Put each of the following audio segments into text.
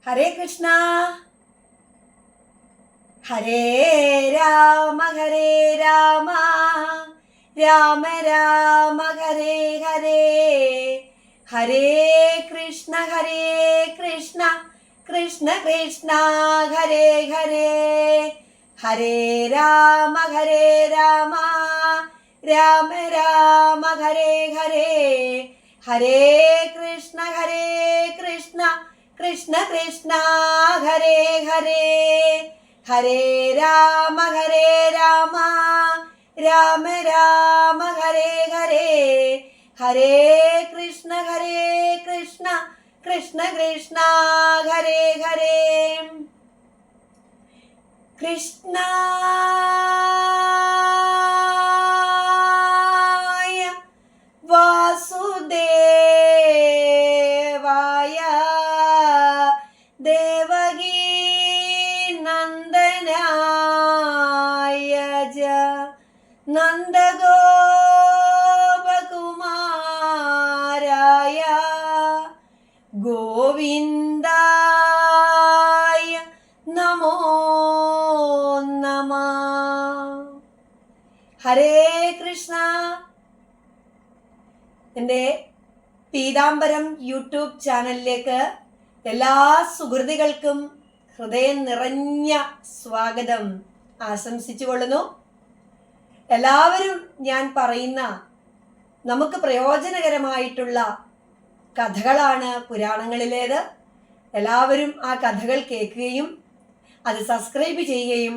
ഹരേ കൃഷ്ണ. ഹരേ രാമ ഹരേ രാമ രാമ രാമ ഹരേ ഹരേ. ഹരേ കൃഷ്ണ കൃഷ്ണ കൃഷ്ണ ഹരേ ഹരേ. ഹരേ രാമ രാമ രാമ രാമ ഹരേ ഹരേ. ഹരേ കൃഷ്ണ കൃഷ്ണ കൃഷ്ണ ഹരേ ഹരേ. ഹരേ രാമ രാമ രാമ രാമ ഹരേ ഹരേ. ഹരേ കൃഷ്ണ കൃഷ്ണ കൃഷ്ണ ഹരേ ഹരേ. കൃഷ്ണ വാസുദേവായ ദേവകീ നന്ദനായ ജ നന്ദഗോപകുമാരായ ഗോവിന്ദായ നമോ നമഃ. ഹരേ കൃഷ്ണ. എൻ്റെ പീതാംബരം യൂട്യൂബ് ചാനലിലേക്ക് എല്ലാ സുഹൃത്തുക്കൾക്കും ഹൃദയം നിറഞ്ഞ സ്വാഗതം ആശംസിച്ചു കൊള്ളുന്നു. എല്ലാവരും ഞാൻ പറയുന്ന നമുക്ക് പ്രയോജനകരമായിട്ടുള്ള കഥകളാണ് പുരാണങ്ങളിലേത്. എല്ലാവരും ആ കഥകൾ കേൾക്കുകയും അത് സബ്സ്ക്രൈബ് ചെയ്യുകയും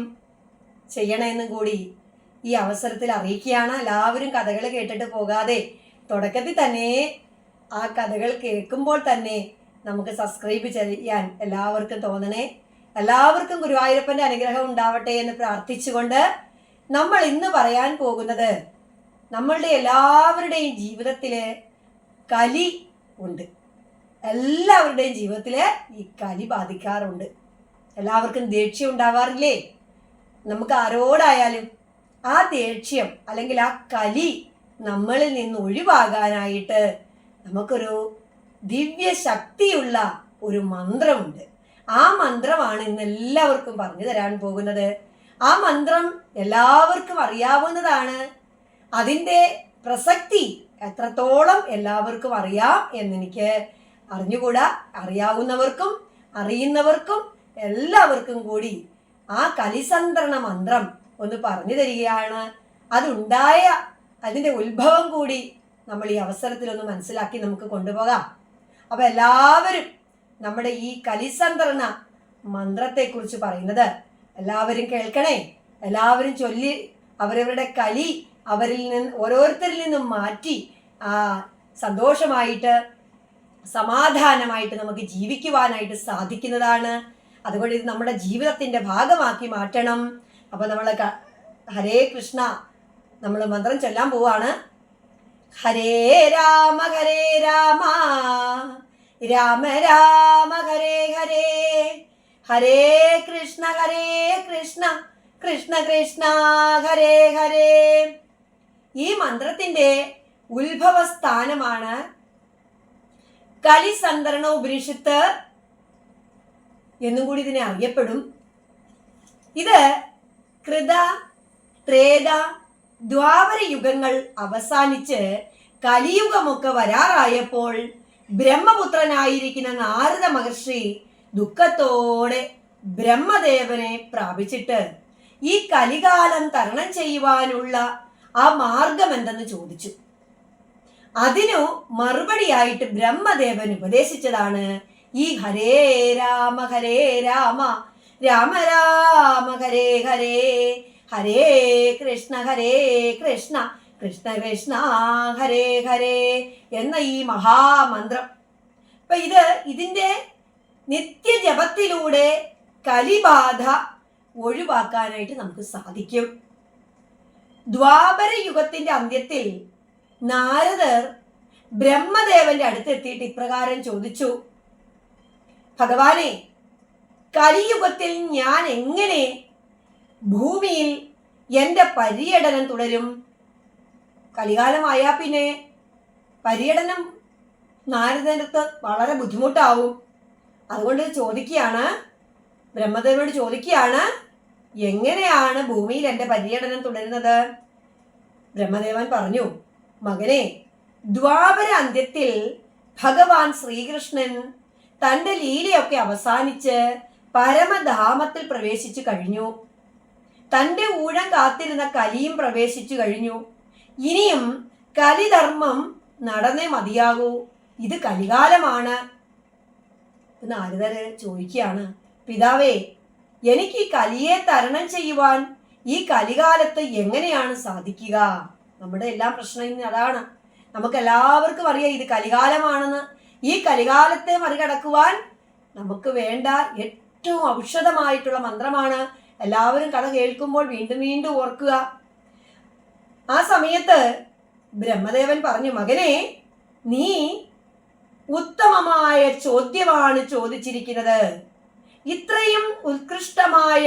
ചെയ്യണമെന്നും കൂടി ഈ അവസരത്തിൽ അറിയിക്കുകയാണ്. എല്ലാവരും കഥകൾ കേട്ടിട്ട് പോകാതെ തുടക്കത്തിൽ തന്നെ ആ കഥകൾ കേൾക്കുമ്പോൾ തന്നെ നമുക്ക് സബ്സ്ക്രൈബ് ചെയ്യാൻ എല്ലാവർക്കും തോന്നണേ. എല്ലാവർക്കും ഗുരുവായൂരപ്പൻ്റെ അനുഗ്രഹം ഉണ്ടാവട്ടെ എന്ന് പ്രാർത്ഥിച്ചുകൊണ്ട് നമ്മൾ ഇന്ന് പറയാൻ പോകുന്നത്, നമ്മളുടെ എല്ലാവരുടെയും ജീവിതത്തിൽ കലി ഉണ്ട്. എല്ലാവരുടെയും ജീവിതത്തിൽ ഈ കലി ബാധിക്കാറുണ്ട്. എല്ലാവർക്കും ദേഷ്യം ഉണ്ടാവാറില്ലേ? നമുക്ക് ആരോടായാലും ആ ദേഷ്യം അല്ലെങ്കിൽ ആ കലി നമ്മളിൽ നിന്ന് ഒഴിവാകാനായിട്ട് നമുക്കൊരു ദിവ്യ ശക്തിയുള്ള ഒരു മന്ത്രമുണ്ട്. ആ മന്ത്രമാണ് ഇന്ന് എല്ലാവർക്കും പറഞ്ഞു തരാൻ പോകുന്നത്. ആ മന്ത്രം എല്ലാവർക്കും അറിയാവുന്നതാണ്. അതിൻ്റെ പ്രസക്തി എത്രത്തോളം എല്ലാവർക്കും അറിയാം എന്നെനിക്ക് അറിഞ്ഞുകൂടാ. അറിയാവുന്നവർക്കും അറിയുന്നവർക്കും എല്ലാവർക്കും കൂടി ആ കലിസന്ത്രണ മന്ത്രം ഒന്ന് പറഞ്ഞു തരികയാണ്. അതുണ്ടായ അതിൻ്റെ ഉത്ഭവം കൂടി നമ്മൾ ഈ അവസരത്തിലൊന്ന് മനസ്സിലാക്കി നമുക്ക് കൊണ്ടുപോകാം. അപ്പൊ എല്ലാവരും നമ്മുടെ ഈ കലിസന്ത്രണ മന്ത്രത്തെക്കുറിച്ച് പറയുന്നത് എല്ലാവരും കേൾക്കണേ. എല്ലാവരും ചൊല്ലി അവരവരുടെ കലി അവരിൽ നിന്ന് ഓരോരുത്തരിൽ നിന്നും മാറ്റി സന്തോഷമായിട്ട് സമാധാനമായിട്ട് നമുക്ക് ജീവിക്കുവാനായിട്ട് സാധിക്കുന്നതാണ്. അതുകൊണ്ട് ഇത് നമ്മുടെ ജീവിതത്തിൻ്റെ ഭാഗമാക്കി മാറ്റണം. അപ്പോൾ നമ്മൾ ഹരേ കൃഷ്ണ നമ്മൾ മന്ത്രം ചൊല്ലാൻ പോവാണ്. ഹരേ രാമ രാമ രാമ ഹരേ ഹരേ. ഹരേ കൃഷ്ണ കൃഷ്ണ കൃഷ്ണ ഹരേ ഹരേ. ഈ മന്ത്രത്തിന്റെ ഉത്ഭവസ്ഥാനമാണ് കലിസന്ത്രണ ഉപനിഷത്ത് എന്നും കൂടി ഇതിനെ അറിയപ്പെടും. ഇത് കൃത ത്രേത ദ്വാപര യുഗങ്ങൾ അവസാനിച്ച് കലിയുഗമൊക്കെ വരാറായപ്പോൾ ബ്രഹ്മപുത്രനായിരിക്കുന്ന നാരദ മഹർഷി ദുഃഖത്തോടെ ബ്രഹ്മദേവനെ പ്രാപിച്ചിട്ട് ഈ കലികാലം തരണം ചെയ്യുവാനുള്ള ആ മാർഗം എന്തെന്ന് ചോദിച്ചു. അതിനു മറുപടിയായിട്ട് ബ്രഹ്മദേവൻ ഉപദേശിച്ചതാണ് ഈ ഹരേ രാമ രാമ രാമ ഹരേ ഹരേ. ഹരേ കൃഷ്ണ കൃഷ്ണ കൃഷ്ണ ഹരേ ഹരേ എന്ന ഈ മഹാമന്ത്രം. അപ്പൊ ഇതിൻ്റെ നിത്യജപത്തിലൂടെ കലിബാധ ഒഴിവാക്കാനായിട്ട് നമുക്ക് സാധിക്കും. ദ്വാപര യുഗത്തിന്റെ അന്ത്യത്തിൽ നാരദർ ബ്രഹ്മദേവന്റെ അടുത്തെത്തിയിട്ട് ഇപ്രകാരം ചോദിച്ചു, ഭഗവാനെ, കലിയുഗത്തിൽ ഞാൻ എങ്ങനെ ഭൂമിയിൽ എൻ്റെ പര്യടനം തുടരും? കലികാലമായാൽ പിന്നെ പര്യടനം നാരദനടുത്ത് വളരെ ബുദ്ധിമുട്ടാവും. അതുകൊണ്ട് ചോദിക്കുകയാണ്, ബ്രഹ്മദേവനോട് ചോദിക്കുകയാണ്, എങ്ങനെയാണ് ഭൂമിയിൽ എൻ്റെ പര്യടനം തുടരുന്നത്? ബ്രഹ്മദേവൻ പറഞ്ഞു, മകനെ, ദ്വാപര അന്ത്യത്തിൽ ഭഗവാൻ ശ്രീകൃഷ്ണൻ തൻ്റെ ലീലയൊക്കെ അവസാനിച്ച് പരമധാമത്തിൽ പ്രവേശിച്ചു കഴിഞ്ഞു. തൻ്റെ ഊഴം കാത്തിരുന്ന കലിയും പ്രവേശിച്ചു കഴിഞ്ഞു. ഇനിയും കലിധർമ്മം നടന്നേ മതിയാകൂ. ഇത് കലികാലമാണ്. നാരദര് ചോദിക്കുകയാണ്, പിതാവേ, എനിക്ക് ഈ കലിയെ തരണം ചെയ്യുവാൻ ഈ കലികാലത്ത് എങ്ങനെയാണ് സാധിക്കുക? നമ്മുടെ എല്ലാ പ്രശ്നം ഇന്ന് അതാണ്. നമുക്ക് എല്ലാവർക്കും അറിയാം ഇത് കലികാലമാണെന്ന്. ഈ കലികാലത്തെ മറികടക്കുവാൻ നമുക്ക് വേണ്ട ഏറ്റവും ഔഷധമായിട്ടുള്ള മന്ത്രമാണ്. എല്ലാവരും കഥ കേൾക്കുമ്പോൾ വീണ്ടും വീണ്ടും ഓർക്കുക. ആ സമയത്ത് ബ്രഹ്മദേവൻ പറഞ്ഞു, മകനെ, നീ ഉത്തമമായ ചോദ്യമാണ് ചോദിച്ചിരിക്കുന്നത്. ഇത്രയും ഉത്കൃഷ്ടമായ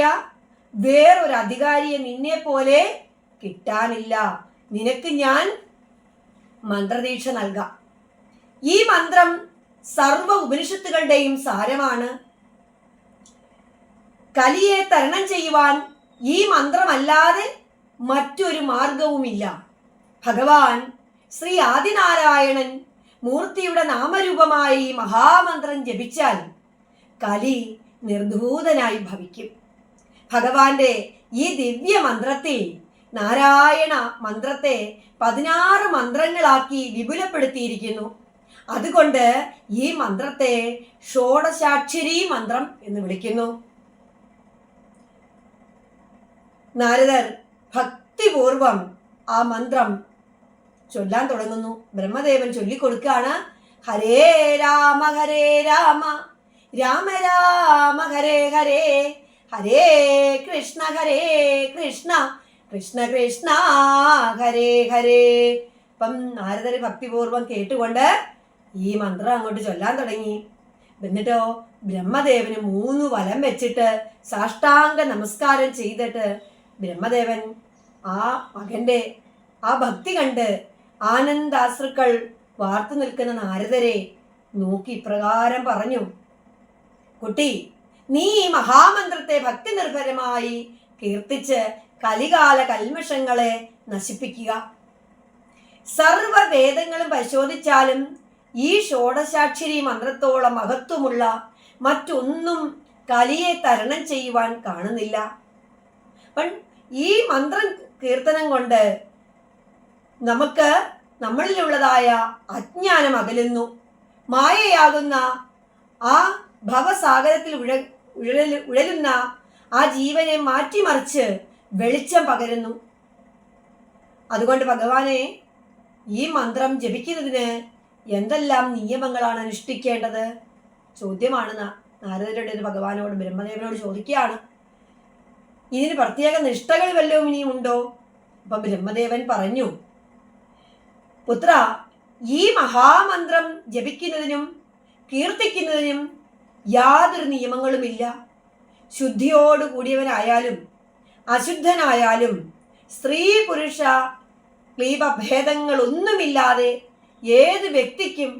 വേറൊരു അധികാരിയെ നിന്നെ പോലെ കിട്ടാനില്ല. നിനക്ക് ഞാൻ മന്ത്രദീക്ഷ നൽകാം. ഈ മന്ത്രം സർവ ഉപനിഷത്തുകളുടെയും സാരമാണ്. കലിയെ തരണം ചെയ്യുവാൻ ഈ മന്ത്രമല്ലാതെ മറ്റൊരു മാർഗവുമില്ല. ഭഗവാൻ ശ്രീ ആദിനാരായണൻ മൂർത്തിയുടെ നാമരൂപമായി ഈ മഹാമന്ത്രം ജപിച്ചാൽ കലി നിർധൂതനായി ഭവിക്കും. ഭഗവാന്റെ ഈ ദിവ്യ മന്ത്രത്തിൽ നാരായണ മന്ത്രത്തെ 16 മന്ത്രങ്ങളാക്കി വിപുലപ്പെടുത്തിയിരിക്കുന്നു. അതുകൊണ്ട് ഈ മന്ത്രത്തെ ഷോഡശാക്ഷരി മന്ത്രം എന്ന് വിളിക്കുന്നു. നാരദർ ഭക്തിപൂർവം ആ മന്ത്രം ചൊല്ലാൻ തുടങ്ങുന്നു. ബ്രഹ്മദേവൻ ചൊല്ലിക്കൊടുക്കുകയാണ്, ഹരേ രാമ രാമ രാമ ഹരേ ഹരേ, ഹരേ കൃഷ്ണ കൃഷ്ണ കൃഷ്ണ ഹരേ ഹരേ. അപ്പം നാരദര് ഭക്തിപൂർവം കേട്ടുകൊണ്ട് ഈ മന്ത്രം അങ്ങോട്ട് ചൊല്ലാൻ തുടങ്ങി. എന്നിട്ടോ ബ്രഹ്മദേവന് 3 വലം വെച്ചിട്ട് സാഷ്ടാംഗ നമസ്കാരം ചെയ്തിട്ട് ബ്രഹ്മദേവൻ ആ മകന്റെ ആ ഭക്തി കണ്ട് ആനന്ദാശ്രുക്കൾ വാർത്തു നിൽക്കുന്ന നാരദരെ നോക്കി ഇപ്രകാരം പറഞ്ഞു, കുട്ടി, നീ ഈ മഹാമന്ത്രത്തെ ഭക്തി നിർഭരമായി കീർത്തിച്ച് കലികാല കൽമഷങ്ങളെ നശിപ്പിക്കുക. സർവവേദങ്ങളും പരിശോധിച്ചാലും ഈ ഷോഡശാക്ഷരി മന്ത്രത്തോളം മഹത്വമുള്ള മറ്റൊന്നും കലിയെ തരണം ചെയ്യുവാൻ കാണുന്നില്ല. ഈ മന്ത്രം കീർത്തനം കൊണ്ട് നമുക്ക് നമ്മളിലുള്ളതായ അജ്ഞാനം അകലുന്നു. മായയാകുന്ന ആ ഭവസാഗരത്തിൽ ഉഴലുന്ന ആ ജീവനെ മാറ്റിമറിച്ച് വെളിച്ചം പകരുന്നു. അതുകൊണ്ട് ഭഗവാനെ, ഈ മന്ത്രം ജപിക്കുന്നതിന് എന്തെല്ലാം നിയമങ്ങളാണ് അനുഷ്ഠിക്കേണ്ടത്? ചോദ്യമാണ് നാരദരുടെ ഭഗവാനോട് ബ്രഹ്മദേവനോട് ചോദിക്കുകയാണ്. ഇതിന് പ്രത്യേക നിഷ്ഠകൾ വല്ലതും ഇനിയും ഉണ്ടോ? അപ്പൊ ബ്രഹ്മദേവൻ പറഞ്ഞു, പുത്ര, ഈ മഹാമന്ത്രം ജപിക്കുന്നതിനും കീർത്തിക്കുന്നതിനും യാതൊരു നിയമങ്ങളുമില്ല. ശുദ്ധിയോട് കൂടിയവനായാലും അശുദ്ധനായാലും സ്ത്രീ പുരുഷ ക്ലീബഭേദങ്ങളൊന്നുമില്ലാതെ ഏത് വ്യക്തിക്കും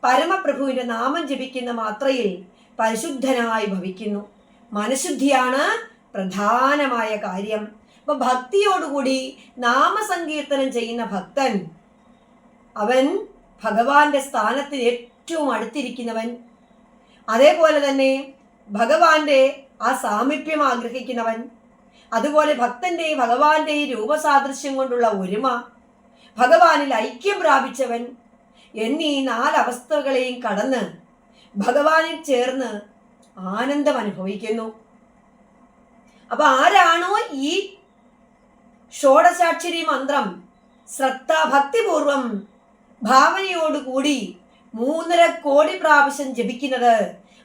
പരമപ്രഭുവിന്റെ നാമം ജപിക്കുന്ന മാത്രയിൽ പരിശുദ്ധനായി ഭവിക്കുന്നു. മനഃശുദ്ധിയാണ് പ്രധാനമായ കാര്യം. അപ്പൊ ഭക്തിയോടുകൂടി നാമസങ്കീർത്തനം ചെയ്യുന്ന ഭക്തൻ, അവൻ ഭഗവാന്റെ സ്ഥാനത്തിന് ഏറ്റവും അടുത്തിരിക്കുന്നവൻ. അതേപോലെ തന്നെ ഭഗവാന്റെ ആ സാമീപ്യം ആഗ്രഹിക്കുന്നവൻ, അതുപോലെ ഭഗവാന്റെ രൂപസാദൃശ്യം കൊണ്ടുള്ള ഒരുമ, ഭഗവാനിൽ ഐക്യം പ്രാപിച്ചവൻ എന്നീ 4 അവസ്ഥകളെയും കടന്ന് ഭഗവാനിൽ ചേർന്ന് ആനന്ദം അനുഭവിക്കുന്നു. അപ്പൊ ആരാണോ ഈ ഷോഡശാക്ഷരി മന്ത്രം ഭക്തിപൂർവം ഭാവനയോടുകൂടി 3.5 കോടി പ്രാവശ്യം ജപിക്കുന്നത്,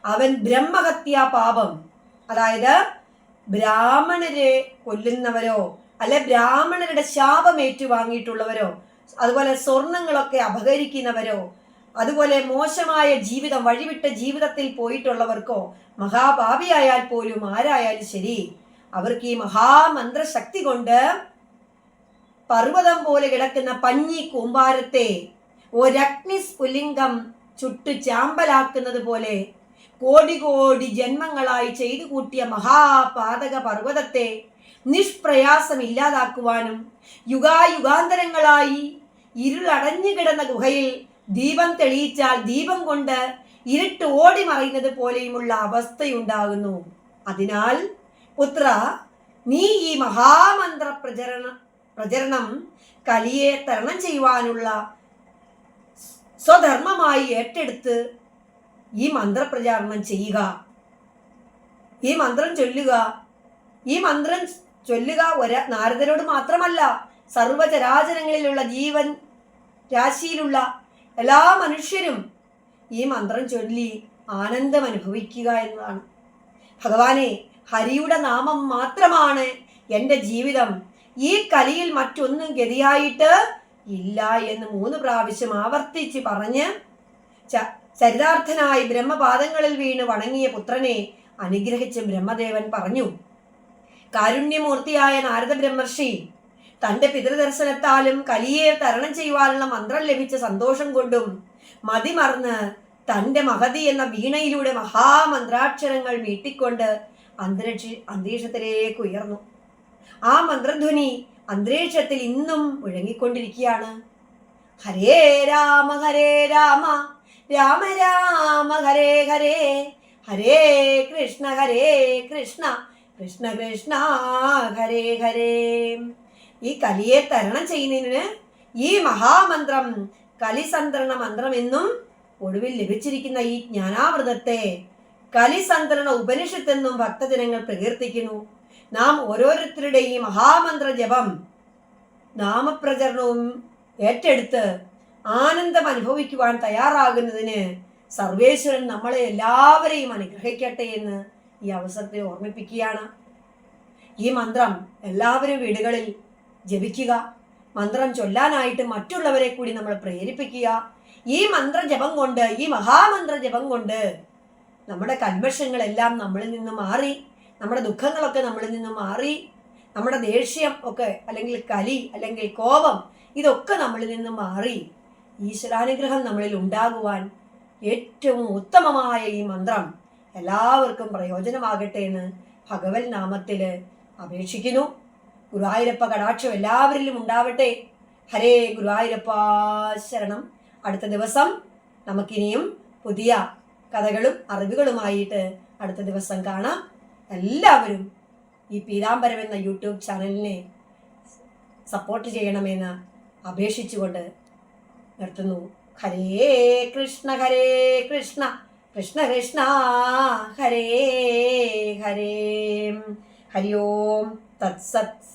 അവൻ ബ്രഹ്മഹത്യാ പാപം, അതായത് ബ്രാഹ്മണരെ കൊല്ലുന്നവരോ അല്ലെ ബ്രാഹ്മണരുടെ ശാപം ഏറ്റുവാങ്ങിയിട്ടുള്ളവരോ, അതുപോലെ സ്വർണങ്ങളൊക്കെ അപഹരിക്കുന്നവരോ, അതുപോലെ മോശമായ ജീവിതം വഴിവിട്ട ജീവിതത്തിൽ പോയിട്ടുള്ളവർക്കോ, മഹാപാപിയായാൽ പോലും ആരായാലും ശരി, അവർക്ക് ഈ മഹാമന്ത്രശക്തി കൊണ്ട് പർവ്വതം പോലെ കിടക്കുന്ന പഞ്ഞി കൂമ്പാരത്തെ ഒരഗ്നി സ്ഫുലിംഗം ചുട്ടു ചാമ്പലാക്കുന്നത് പോലെ കോടി കോടി ജന്മങ്ങളായി ചെയ്തു കൂട്ടിയ മഹാപാതക പർവ്വതത്തെ നിഷ്പ്രയാസം ഇല്ലാതാക്കുവാനും യുഗായുഗാന്തരങ്ങളായി ഇരുളടഞ്ഞു കിടന്ന ഗുഹയിൽ ദീപം തെളിയിച്ചാൽ ദീപം കൊണ്ട് ഇരുട്ട് ഓടി മറയുന്നത് പോലെയുമുള്ള അവസ്ഥയുണ്ടാകുന്നു. അതിനാൽ പുത്ര, നീ ഈ മഹാമന്ത്ര പ്രചരണം കലിയെ തരണം ചെയ്യുവാനുള്ള സ്വധർമ്മമായി ഏറ്റെടുത്ത് ഈ മന്ത്രപ്രചാരണം ചെയ്യുക. ഈ മന്ത്രം ചൊല്ലുക. ഈ മന്ത്രം ചൊല്ലുക നാരദരോട് മാത്രമല്ല, സർവചരാചരങ്ങളിലുള്ള ജീവൻ രാശിയിലുള്ള എല്ലാ മനുഷ്യരും ഈ മന്ത്രം ചൊല്ലി ആനന്ദം അനുഭവിക്കുക എന്നതാണ്. ഭഗവാനെ, ഹരിയുടെ നാമം മാത്രമാണ് എൻ്റെ ജീവിതം. ഈ കലിയിൽ മറ്റൊന്നും ഗതിയായിട്ട് ഇല്ല എന്ന് 3 പ്രാവശ്യം ആവർത്തിച്ച് പറഞ്ഞ് ചരിതാർത്ഥനായി ബ്രഹ്മപാദങ്ങളിൽ വീണ് വണങ്ങിയ പുത്രനെ അനുഗ്രഹിച്ച് ബ്രഹ്മദേവൻ പറഞ്ഞു, കാരുണ്യമൂർത്തിയായ നാരദ ബ്രഹ്മർഷി തൻ്റെ പിതൃദർശനത്താലും കലിയെ തരണം ചെയ്യുവാനുള്ള മന്ത്രം ലഭിച്ച സന്തോഷം കൊണ്ടും മതിമറന്ന് തൻ്റെ മഹതി എന്ന വീണയിലൂടെ മഹാമന്ത്രാക്ഷരങ്ങൾ മീട്ടിക്കൊണ്ട് അന്തരീക്ഷത്തിലേക്ക് ഉയർന്നു. ആ മന്ത്രധ്വനി അന്തരീക്ഷത്തിൽ ഇന്നും മുഴങ്ങിക്കൊണ്ടിരിക്കുകയാണ്. ഹരേ രാമ രാമ രാമ ഹരേ ഹരേ, ഹരേ കൃഷ്ണ കൃഷ്ണ കൃഷ്ണ ഹരേ ഹരേ. ഈ കലിയെ തരണം ചെയ്യുന്നതിന് ഈ മഹാമന്ത്രം കലിസന്ത്രണ മന്ത്രം എന്നും ഒടുവിൽ ലഭിച്ചിരിക്കുന്ന ഈ ജ്ഞാനാമൃതത്തെ കലിസന്ത്രണ ഉപനിഷത്തെന്നും ഭക്തജനങ്ങൾ പ്രകീർത്തിക്കുന്നു. നാം ഓരോരുത്തരുടെയും ഈ മഹാമന്ത്ര ജപം നാമപ്രചരണവും ഏറ്റെടുത്ത് ആനന്ദം അനുഭവിക്കുവാൻ തയ്യാറാകുന്നതിന് സർവേശ്വരൻ നമ്മളെ എല്ലാവരെയും അനുഗ്രഹിക്കട്ടെ എന്ന് ഈ അവസരത്തിൽ ഓർമ്മിപ്പിക്കുകയാണ്. ഈ മന്ത്രം എല്ലാവരും വീടുകളിൽ ജപിക്കുക. മന്ത്രം ചൊല്ലാനായിട്ട് മറ്റുള്ളവരെ കൂടി നമ്മൾ പ്രേരിപ്പിക്കുക. ഈ മന്ത്രജപം കൊണ്ട്, ഈ മഹാമന്ത്ര ജപം കൊണ്ട് നമ്മുടെ കൽമഷങ്ങളെല്ലാം നമ്മളിൽ നിന്ന് മാറി, നമ്മുടെ ദുഃഖങ്ങളൊക്കെ നമ്മളിൽ നിന്ന് മാറി, നമ്മുടെ ദേഷ്യം ഒക്കെ അല്ലെങ്കിൽ കലി അല്ലെങ്കിൽ കോപം ഇതൊക്കെ നമ്മളിൽ നിന്ന് മാറി ഈശ്വരാനുഗ്രഹം നമ്മളിൽ ഉണ്ടാകുവാൻ ഏറ്റവും ഉത്തമമായ ഈ മന്ത്രം എല്ലാവർക്കും പ്രയോജനമാകട്ടെ എന്ന് ഭഗവത് നാമത്തിൽ അപേക്ഷിക്കുന്നു. ഗുരുവായൂരപ്പ കടാക്ഷം എല്ലാവരിലും ഉണ്ടാവട്ടെ. ഹരേ ഗുരുവായൂരപ്പ ശരണം. അടുത്ത ദിവസം നമുക്കിനിയും പുതിയ കഥകളും അറിവുകളുമായിട്ട് അടുത്ത ദിവസം കാണാം. എല്ലാവരും ഈ പീതാംബരം എന്ന യൂട്യൂബ് ചാനലിനെ സപ്പോർട്ട് ചെയ്യണമെന്ന് അപേക്ഷിച്ചുകൊണ്ട് നിർത്തുന്നു. ഹരേ കൃഷ്ണ കൃഷ്ണ കൃഷ്ണ ഹരേ ഹരേ. ഹരി ഓം തത്സത്.